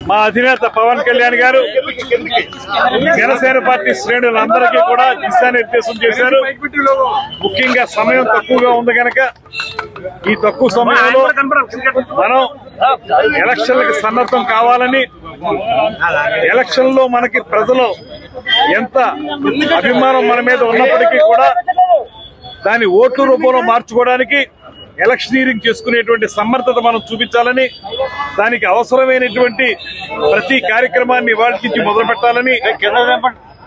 మా అధినేత పవన్ కళ్యాణ్ గారు జనసేన పార్టీ శ్రేణులందరికీ కూడా దిశానిర్దేశం చేశారు. ముఖ్యంగా సమయం తక్కువగా ఉంది కనుక ఈ తక్కువ సమయంలో మనం ఎలక్షన్లకు సన్నద్ధం కావాలని, ఎలక్షన్ లో మనకి ప్రజలు ఎంత అభిమానం మన మీద ఉన్నప్పటికీ కూడా దాని ఓట్ల రూపంలో మార్చుకోవడానికి ఎలక్షనీరింగ్ చేసుకునేటువంటి సమర్థత మనం చూపించాలని, దానికి అవసరమైనటువంటి ప్రతి కార్యక్రమాన్ని ఇవాళ నుంచి మొదలు పెట్టాలని,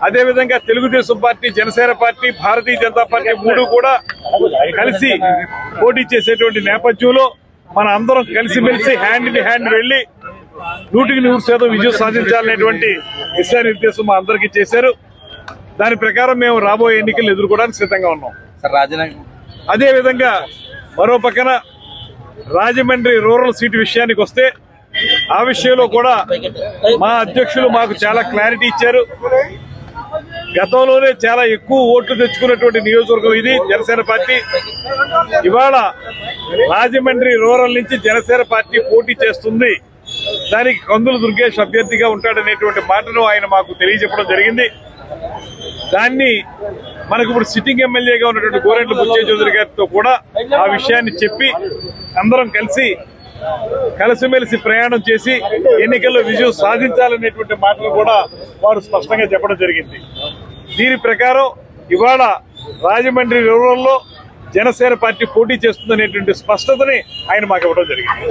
అదేవిధంగా Telugu Desam party, Janasena party, Bharatiya Janata party మూడు కూడా కలిసి పోటీ చేసేటువంటి నేపథ్యంలో మన అందరం కలిసిమెలిసి హ్యాండ్ ఇన్ హ్యాండ్ వెళ్లి 100% విజయం సాధించాలనేటువంటి దిశానిర్దేశం మా అందరికీ చేశారు. దాని ప్రకారం మేము రాబోయే ఎన్నికలు ఎదుర్కోవడానికి సిద్ధంగా ఉన్నాం. అదేవిధంగా మరో పక్కన రాజమండ్రి రూరల్ సీటు విషయానికి వస్తే ఆ విషయంలో కూడా మా అధ్యక్షులు మాకు చాలా క్లారిటీ ఇచ్చారు. గతంలోనే చాలా ఎక్కువ ఓట్లు తెచ్చుకున్నటువంటి నియోజకవర్గం ఇది జనసేన పార్టీ. ఇవాళ రాజమండ్రి రూరల్ నుంచి జనసేన పార్టీ పోటీ చేస్తుంది, దానికి కందుల దుర్గేష్ అభ్యర్థిగా ఉంటాడనేటువంటి మాటను ఆయన మాకు తెలియజెప్పడం జరిగింది. దాన్ని మనకు ఇప్పుడు సిట్టింగ్ ఎమ్మెల్యేగా ఉన్నటువంటి గోరెంట్ల బుచ్చయ్య చౌదరి గారితో కూడా ఆ విషయాన్ని చెప్పి అందరం కలిసిమెలిసి ప్రయాణం చేసి ఎన్నికల్లో విజయం సాధించాలనేటువంటి మాటలు కూడా వారు స్పష్టంగా చెప్పడం జరిగింది. దీని ప్రకారం ఇవాళ రాజమండ్రి రూరల్లో జనసేన పార్టీ పోటీ చేస్తుందనేటువంటి స్పష్టతని ఆయన మాకు ఇవ్వడం జరిగింది.